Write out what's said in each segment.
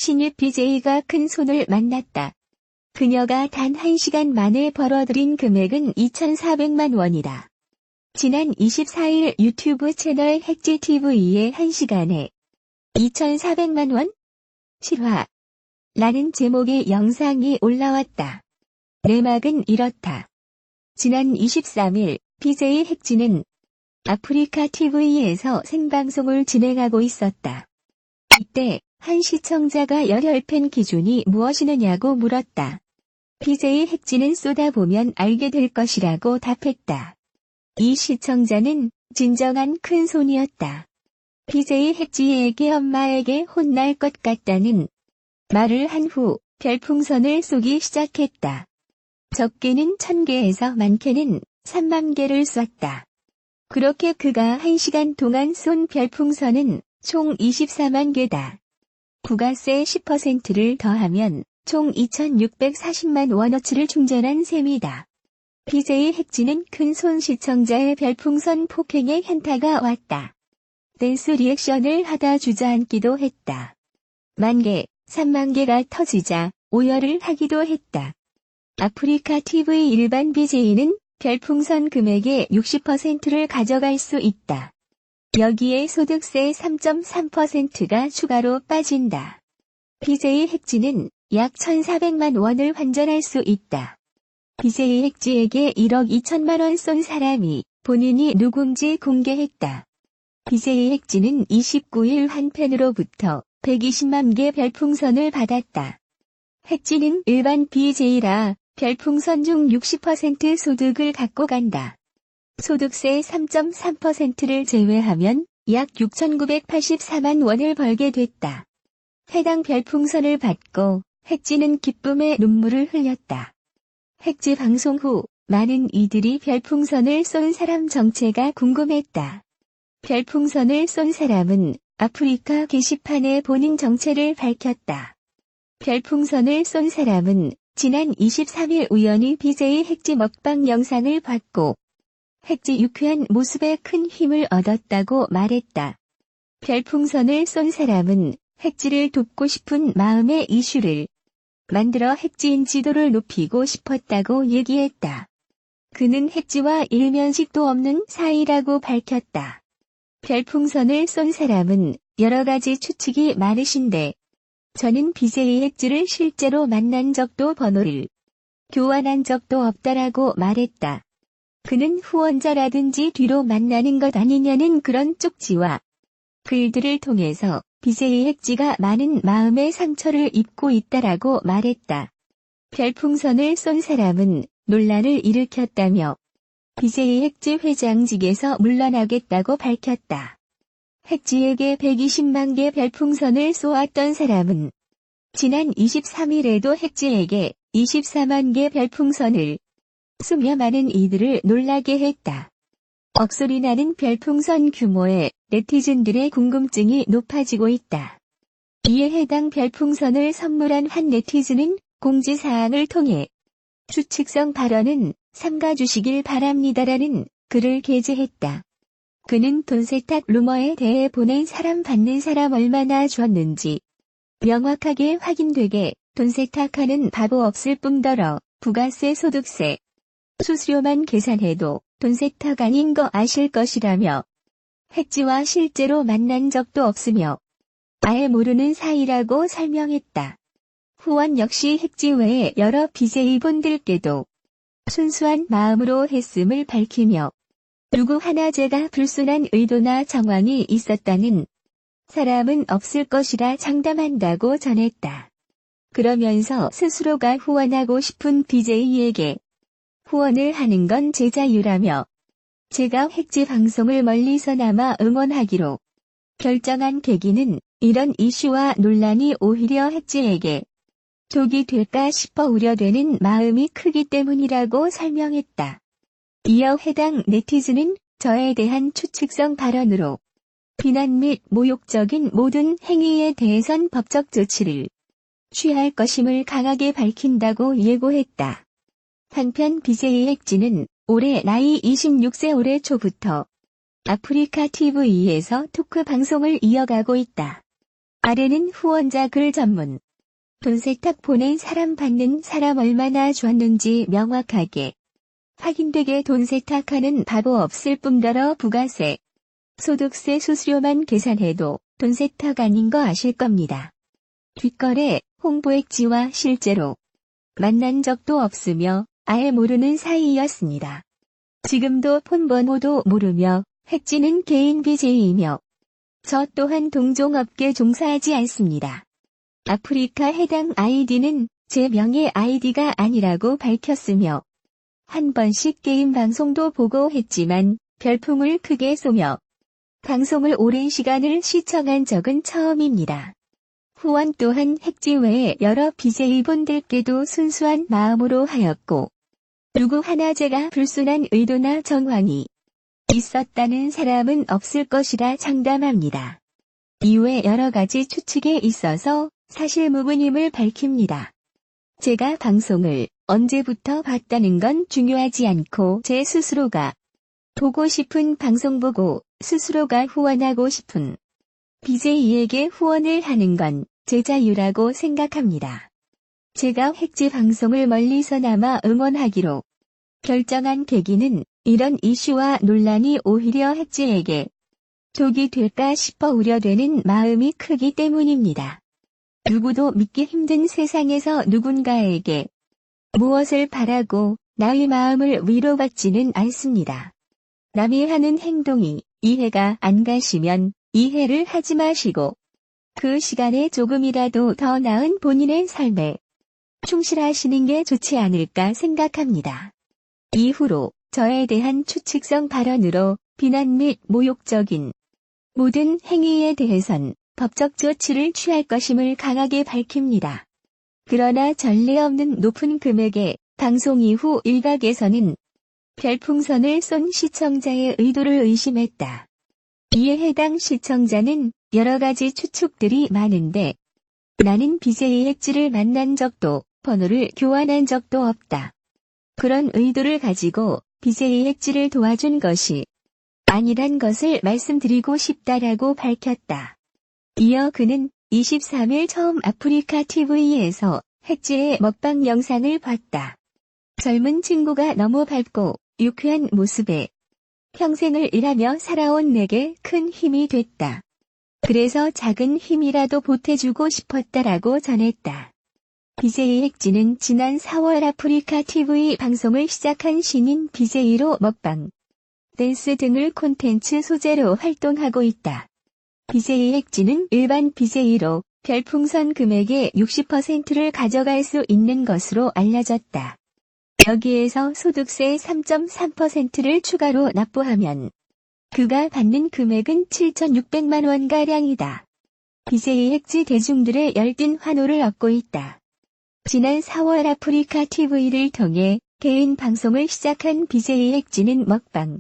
신입 BJ가 큰 손을 만났다. 그녀가 단 1시간 만에 벌어들인 금액은 2,400만 원이다. 지난 24일 유튜브 채널 헥지TV에 1시간에 2,400만 원? 실화. 라는 제목의 영상이 올라왔다. 내막은 이렇다. 지난 23일 BJ 헥지는 아프리카 TV에서 생방송을 진행하고 있었다. 이때 한 시청자가 열혈팬 기준이 무엇이느냐고 물었다. BJ 헥지는 쏟아보면 알게 될 것이라고 답했다. 이 시청자는 진정한 큰손이었다. BJ 헥지에게 엄마에게 혼날 것 같다는 말을 한 후 별풍선을 쏘기 시작했다. 적게는 1,000개에서 많게는 3만 개를 쐈다. 그렇게 그가 1시간 동안 쏜 별풍선은 총 24만 개다. 부가세 10%를 더하면 총 2,640만 원어치를 충전한 셈이다. BJ 헥지는 큰손 시청자의 별풍선 폭행에 현타가 왔다. 댄스 리액션을 하다 주저앉기도 했다. 10,000개, 3만 개가 터지자 오열을 하기도 했다. 아프리카 TV 일반 BJ는 별풍선 금액의 60%를 가져갈 수 있다. 여기에 소득세 3.3%가 추가로 빠진다. BJ 헥지는 약 1,400만 원을 환전할 수 있다. BJ 헥지에게 1억 2천만 원 쏜 사람이 본인이 누군지 공개했다. BJ 헥지는 29일 한 팬으로부터 120만 개 별풍선을 받았다. 헥지는 일반 BJ라 별풍선 중 60% 소득을 갖고 간다. 소득세 3.3%를 제외하면 약 6,984만 원을 벌게 됐다. 해당 별풍선을 받고 헥지는 기쁨의 눈물을 흘렸다. 헥지 방송 후 많은 이들이 별풍선을 쏜 사람 정체가 궁금했다. 별풍선을 쏜 사람은 아프리카 게시판에 본인 정체를 밝혔다. 별풍선을 쏜 사람은 지난 23일 우연히 BJ 헥지 먹방 영상을 봤고 헥지 유쾌한 모습에 큰 힘을 얻었다고 말했다. 별풍선을 쏜 사람은 헥지를 돕고 싶은 마음의 이슈를 만들어 헥지 인지도를 높이고 싶었다고 얘기했다. 그는 헥지와 일면식도 없는 사이라고 밝혔다. 별풍선을 쏜 사람은 여러 가지 추측이 많으신데 저는 BJ 헥지를 실제로 만난 적도 번호를 교환한 적도 없다라고 말했다. 그는 후원자라든지 뒤로 만나는 것 아니냐는 그런 쪽지와 글들을 통해서 BJ 헥지가 많은 마음의 상처를 입고 있다라고 말했다. 별풍선을 쏜 사람은 논란을 일으켰다며 BJ 헥지 회장직에서 물러나겠다고 밝혔다. 헥지에게 120만 개 별풍선을 쏘았던 사람은 지난 23일에도 헥지에게 24만 개 별풍선을 쏘며 많은 이들을 놀라게 했다. 억소리 나는 별풍선 규모에 네티즌들의 궁금증이 높아지고 있다. 이에 해당 별풍선을 선물한 한 네티즌은 공지사항을 통해 추측성 발언은 삼가주시길 바랍니다라는 글을 게재했다. 그는 돈 세탁 루머에 대해 보낸 사람 받는 사람 얼마나 줬는지 명확하게 확인되게 돈 세탁하는 바보 없을 뿐더러 부가세 소득세 수수료만 계산해도 돈 세탁 아닌 거 아실 것이라며 헥지와 실제로 만난 적도 없으며 아예 모르는 사이라고 설명했다. 후원 역시 헥지 외에 여러 BJ분들께도 순수한 마음으로 했음을 밝히며 누구 하나 제가 불순한 의도나 정황이 있었다는 사람은 없을 것이라 장담한다고 전했다. 그러면서 스스로가 후원하고 싶은 BJ에게 후원을 하는 건 제 자유라며 제가 헥지 방송을 멀리서나마 응원하기로 결정한 계기는 이런 이슈와 논란이 오히려 헥지에게 독이 될까 싶어 우려되는 마음이 크기 때문이라고 설명했다. 이어 해당 네티즌은 저에 대한 추측성 발언으로 비난 및 모욕적인 모든 행위에 대해선 법적 조치를 취할 것임을 강하게 밝힌다고 예고했다. 한편 BJ 헥지는 올해 나이 26세 올해 초부터 아프리카 TV에서 토크 방송을 이어가고 있다. 아래는 후원자 글 전문. 돈 세탁 보낸 사람 받는 사람 얼마나 줬는지 명확하게 확인되게 돈 세탁하는 바보 없을 뿐더러 부가세, 소득세 수수료만 계산해도 돈 세탁 아닌 거 아실 겁니다. 뒷거래, 홍보액지와 실제로 만난 적도 없으며 아예 모르는 사이였습니다. 지금도 폰번호도 모르며 핵지는 개인 BJ이며 저 또한 동종업계 종사하지 않습니다. 아프리카 해당 아이디는 제 명의 아이디가 아니라고 밝혔으며 한 번씩 게임 방송도 보고 했지만 별풍을 크게 쏘며 방송을 오랜 시간을 시청한 적은 처음입니다. 후원 또한 핵지 외에 여러 BJ분들께도 순수한 마음으로 하였고 누구 하나 제가 불순한 의도나 정황이 있었다는 사람은 없을 것이라 장담합니다. 이외 여러 가지 추측에 있어서 사실무근임을 밝힙니다. 제가 방송을 언제부터 봤다는 건 중요하지 않고 제 스스로가 보고 싶은 방송 보고 스스로가 후원하고 싶은 BJ에게 후원을 하는 건 제 자유라고 생각합니다. 제가 핵지 방송을 멀리서나마 응원하기로 결정한 계기는 이런 이슈와 논란이 오히려 핵지에게 독이 될까 싶어 우려되는 마음이 크기 때문입니다. 누구도 믿기 힘든 세상에서 누군가에게 무엇을 바라고 나의 마음을 위로받지는 않습니다. 남이 하는 행동이 이해가 안 가시면 이해를 하지 마시고 그 시간에 조금이라도 더 나은 본인의 삶에 충실하시는 게 좋지 않을까 생각합니다. 이후로 저에 대한 추측성 발언으로 비난 및 모욕적인 모든 행위에 대해선 법적 조치를 취할 것임을 강하게 밝힙니다. 그러나 전례 없는 높은 금액의 방송 이후 일각에서는 별풍선을 쏜 시청자의 의도를 의심했다. 이에 해당 시청자는 여러 가지 추측들이 많은데 나는 BJ 핵지를 만난 적도 번호를 교환한 적도 없다. 그런 의도를 가지고 BJ 핵지를 도와준 것이 아니란 것을 말씀드리고 싶다라고 밝혔다. 이어 그는 23일 처음 아프리카 TV에서 핵지의 먹방 영상을 봤다. 젊은 친구가 너무 밝고 유쾌한 모습에 평생을 일하며 살아온 내게 큰 힘이 됐다. 그래서 작은 힘이라도 보태주고 싶었다라고 전했다. BJ 핵지는 지난 4월 아프리카 TV 방송을 시작한 신인 BJ로 먹방, 댄스 등을 콘텐츠 소재로 활동하고 있다. BJ 핵지는 일반 BJ로 별풍선 금액의 60%를 가져갈 수 있는 것으로 알려졌다. 여기에서 소득세 3.3%를 추가로 납부하면 그가 받는 금액은 7,600만 원가량이다. BJ 핵지 대중들의 열띤 환호를 얻고 있다. 지난 4월 아프리카 TV를 통해 개인 방송을 시작한 BJ 핵지는 먹방,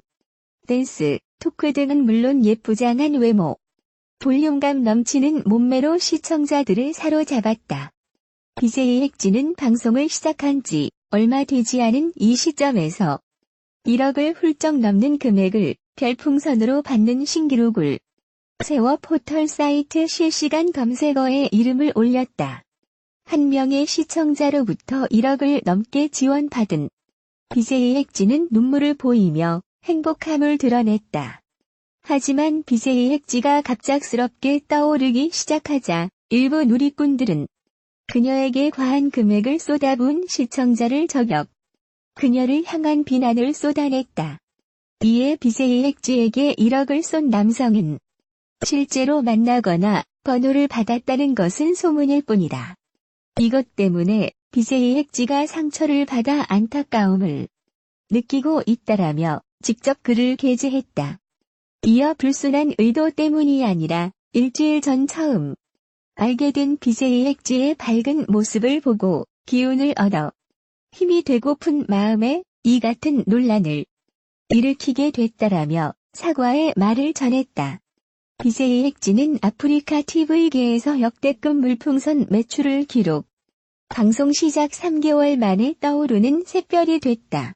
댄스, 토크 등은 물론 예쁘장한 외모, 볼륨감 넘치는 몸매로 시청자들을 사로잡았다. BJ 핵지는 방송을 시작한 지 얼마 되지 않은 이 시점에서 1억을 훌쩍 넘는 금액을 별풍선으로 받는 신기록을 세워 포털 사이트 실시간 검색어에 이름을 올렸다. 한 명의 시청자로부터 1억을 넘게 지원받은 BJ 핵지는 눈물을 보이며 행복함을 드러냈다. 하지만 BJ 핵지가 갑작스럽게 떠오르기 시작하자 일부 누리꾼들은 그녀에게 과한 금액을 쏟아부은 시청자를 저격, 그녀를 향한 비난을 쏟아냈다. 이에 BJ 핵지에게 1억을 쏜 남성은 실제로 만나거나 번호를 받았다는 것은 소문일 뿐이다. 이것 때문에 BJ 핵지가 상처를 받아 안타까움을 느끼고 있다라며 직접 글을 게재했다. 이어 불순한 의도 때문이 아니라 일주일 전 처음 알게 된 BJ 핵지의 밝은 모습을 보고 기운을 얻어 힘이 되고픈 마음에 이 같은 논란을 일으키게 됐다라며 사과의 말을 전했다. BJ 핵지는 아프리카 TV계에서 역대급 물풍선 매출을 기록. 방송 시작 3개월 만에 떠오르는 샛별이 됐다.